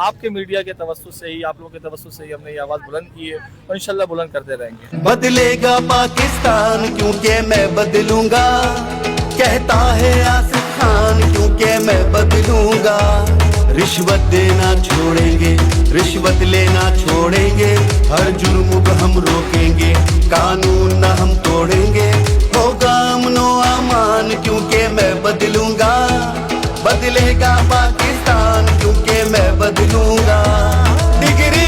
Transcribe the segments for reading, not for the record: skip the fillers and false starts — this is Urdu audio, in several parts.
آپ کے میڈیا کے توسط سے ہی، آپ لوگوں کے توسط سے ہی ہم نے یہ آواز بلند کی ہے اور انشاءاللہ بلند کرتے رہیں گے. بدلے گا پاکستان کیونکہ میں بدلوں گا، کہتا ہے آصف خان کیونکہ میں بدلوں گا. رشوت دینا چھوڑیں گے، رشوت لینا چھوڑیں گے، ہر جرم کو ہم روکیں گے، قانون نہ ہم توڑیں گے. ہوگا امن و امان کیونکہ میں بدلوں گا، بدلے گا پاکستان کیونکہ میں بدلوں گا. ڈگری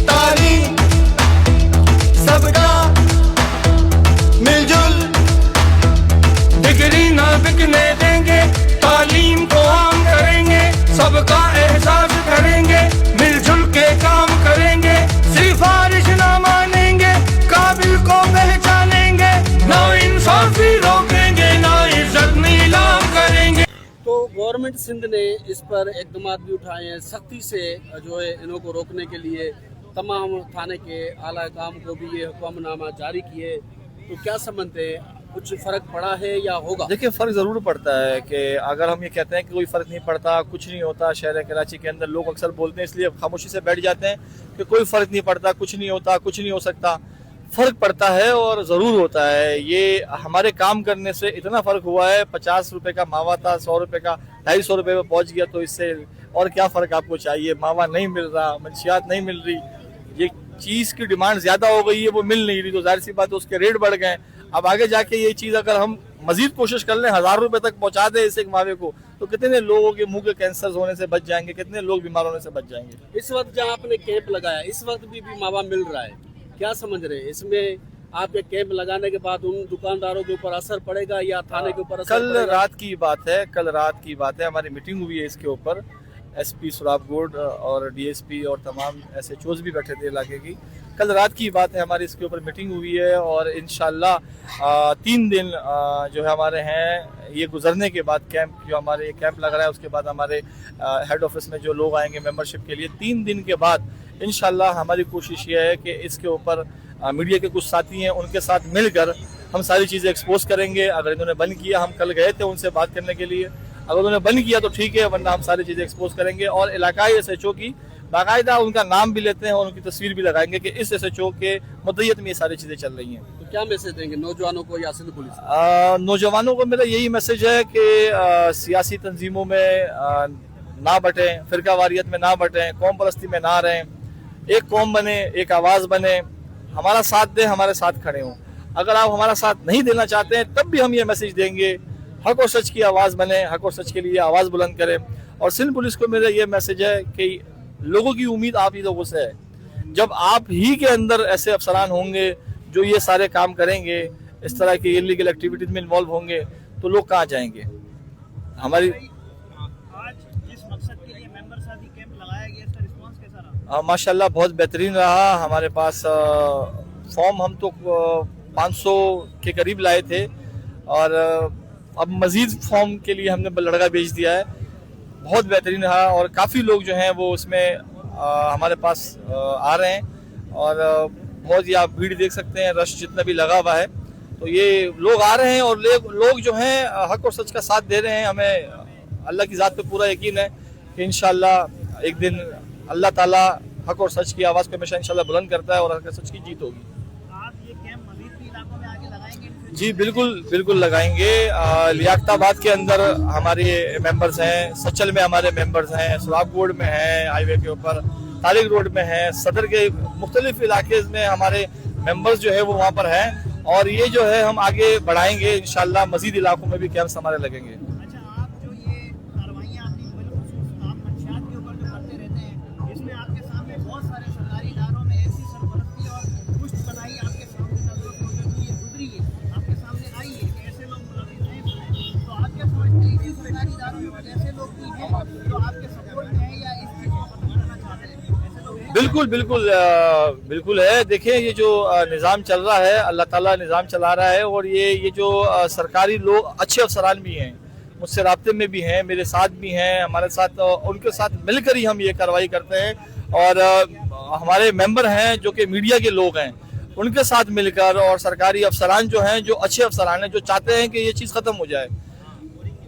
تعلیم سب کا مل جل، ڈگری نہ بکنے دیں گے، تعلیم کو عام کریں گے، سب کا احساس کریں گے، مل جل کے کام کریں گے، سفارش نہ مانیں گے، قابل کو پہچانیں گے، نا انصافی روکیں گے، نا عزت نیلام کریں گے. تو گورنمنٹ سندھ نے اس پر اقدامات بھی اٹھائے ہیں، سختی سے جو ہے انہوں کو روکنے کے لیے تمام تھانے کے اعلیٰ حکام کو بھی یہ حکم نامہ جاری کیے. تو کیا سمجھتے ہیں، کچھ فرق پڑا ہے یا ہوگا؟ دیکھیں فرق ضرور پڑتا ہے کہ اگر ہم یہ کہتے ہیں کہ کوئی فرق نہیں پڑتا، کچھ نہیں ہوتا، شہر کراچی کے اندر لوگ اکثر بولتے ہیں اس لیے خاموشی سے بیٹھ جاتے ہیں کہ کوئی فرق نہیں پڑتا، کچھ نہیں ہوتا، کچھ نہیں ہو سکتا. فرق پڑتا ہے اور ضرور ہوتا ہے. یہ ہمارے کام کرنے سے اتنا فرق ہوا ہے. 50 روپے کا ماوا تھا، 100 روپے کا 250 روپے پہ پہنچ گیا. تو اس سے اور کیا فرق آپ کو چاہیے؟ ماوا نہیں مل رہا، منشیات نہیں مل رہی، یہ چیز کی ڈیمانڈ زیادہ ہو گئی ہے، وہ مل نہیں رہی، تو ظاہر سی بات ہے اس کے ریٹ بڑھ گئے. اب آگے جا کے یہ چیز اگر ہم مزید کوشش کر لیں، 1000 روپے تک پہنچا دیں اس ایک ماوے کو، تو کتنے لوگوں کے منہ کے کینسر ہونے سے بچ جائیں گے، کتنے لوگ بیمار ہونے سے بچ جائیں گے. اس وقت جہاں آپ نے کیمپ لگایا، اس وقت بھی ماوا مل رہا ہے، کیا سمجھ رہے ہیں اس میں آپ کے کیمپ لگانے کے بعد ان دکانداروں کے اوپر اثر پڑے گا یا تھانے کے اوپر اثر کل پڑے گا؟ رات کی بات ہے، کل رات کی بات ہے، ہماری میٹنگ ہوئی ہے اس کے اوپر. ایس پی سراب گوڈ اور ڈی ایس پی اور تمام ایس ایچ اوز بھی بیٹھے تھے علاقے کی. کل رات کی بات ہے، ہماری اس کے اوپر میٹنگ ہوئی ہے اور انشاءاللہ 3 دن جو ہے ہمارے ہیں یہ گزرنے کے بعد، کیمپ جو ہمارے کیمپ لگ رہا ہے اس کے بعد ہمارے ہیڈ آفس میں جو لوگ آئیں گے ممبرشپ کے لیے، 3 دن کے بعد انشاءاللہ ہماری کوشش یہ ہے کہ اس کے اوپر میڈیا کے کچھ ساتھی ہیں ان کے ساتھ مل کر ہم ساری چیزیں ایکسپوز کریں گے. اگر انہوں نے بند کیا، ہم کل گئے تھے ان سے بات کرنے کے لیے، اگر انہوں نے بند کیا تو ٹھیک ہے، ورنہ ہم ساری چیزیں ایکسپوز کریں گے. اور علاقائی ایس ایچ او کی باقاعدہ ان کا نام بھی لیتے ہیں اور ان کی تصویر بھی لگائیں گے کہ اس ایس ایچ او کے مدیت میں یہ ساری چیزیں چل رہی ہیں. تو کیا میسج دیں گے نوجوانوں کو یا سندھ پولیس؟ نوجوانوں کو میرا یہی میسج ہے کہ سیاسی تنظیموں میں نہ بٹیں، فرقہ واریت میں نہ بٹیں، قوم پرستی میں نہ رہیں، ایک قوم بنے، ایک آواز بنے، ہمارا ساتھ دیں، ہمارے ساتھ کھڑے ہوں. اگر آپ ہمارا ساتھ نہیں دینا چاہتے ہیں تب بھی ہم یہ میسج دیں گے، حق اور سچ کی آواز بنیں، حق اور سچ کے لیے آواز بلند کریں. اور سندھ پولیس کو میرا یہ میسج ہے کہ لوگوں کی امید آپ ہی لوگوں سے ہے. جب آپ ہی کے اندر ایسے افسران ہوں گے جو یہ سارے کام کریں گے، اس طرح کی انلیگل ایکٹیویٹیز میں انوالو ہوں گے، تو لوگ کہاں جائیں گے؟ ہماری آج جس مقصد کے لیے ممبر ساتھی کیمپ لگایا گیا، اس کا رسپانس کیسا رہا؟ ماشاءاللہ بہت بہترین رہا. ہمارے پاس فارم ہم تو 500 کے قریب لائے تھے اور اب مزید فارم کے لیے ہم نے لڑکا بھیج دیا ہے. بہت بہترین رہا اور کافی لوگ جو ہیں وہ اس میں ہمارے پاس آ رہے ہیں اور بہت ہی آپ بھیڑ دیکھ سکتے ہیں، رش جتنا بھی لگا ہوا ہے. تو یہ لوگ آ رہے ہیں اور لوگ جو ہیں حق اور سچ کا ساتھ دے رہے ہیں. ہمیں اللہ کی ذات پہ پورا یقین ہے کہ انشاءاللہ ایک دن اللہ تعالیٰ حق اور سچ کی آواز کو ہمیشہ انشاءاللہ بلند کرتا ہے اور حق اور سچ کی جیت ہوگی. آپ یہ کیمپ مزید بھی علاقوں میں آگے لگائیں گے؟ جی بالکل لگائیں گے. لیاقت آباد کے اندر ہمارے ممبرز ہیں، سچل میں ہمارے ممبرز ہیں، سراب گوڈ میں ہیں، ہائی وے کے اوپر طارق روڈ میں ہیں، صدر کے مختلف علاقے میں ہمارے ممبرز جو ہے وہ وہاں پر ہیں اور یہ جو ہے ہم آگے بڑھائیں گے انشاءاللہ. مزید علاقوں میں بھی کیمپس ہمارے لگیں گے. اچھا، آپ جو یہ کاروائیاں اپنی بالخصوص آپ منشیات کے اوپر جو کرتے رہتے ہیں، اس میں آپ کے سامنے بہت سارے سرکاری اداروں میں ایسی سرپرستی اور پشت بنائی آپ کے سامنے گزری ہے، آپ کے سامنے آئی ہے کہ ایسے لوگ ملوث ہیں. تو آپ کیا سمجھتے ہیں کہ سرکاری اداروں میں کچھ ایسے لوگ بھی ہیں جو آپ کے سپورٹ میں ہیں یا اس چیز کو ختم کرنا چاہتے ہیں؟ ایسے لوگ ہیں؟ بالکل ہے. دیکھیں یہ جو نظام چل رہا ہے، اللہ تعالیٰ نظام چلا رہا ہے اور یہ جو سرکاری لوگ اچھے افسران بھی ہیں، مجھ سے رابطے میں بھی ہیں، میرے ساتھ بھی ہیں، ہمارے ساتھ ان کے ساتھ مل کر ہی ہم یہ کارروائی کرتے ہیں. اور ہمارے ممبر ہیں جو کہ میڈیا کے لوگ ہیں، ان کے ساتھ مل کر اور سرکاری افسران جو ہیں، جو اچھے افسران ہیں، جو چاہتے ہیں کہ یہ چیز ختم ہو جائے.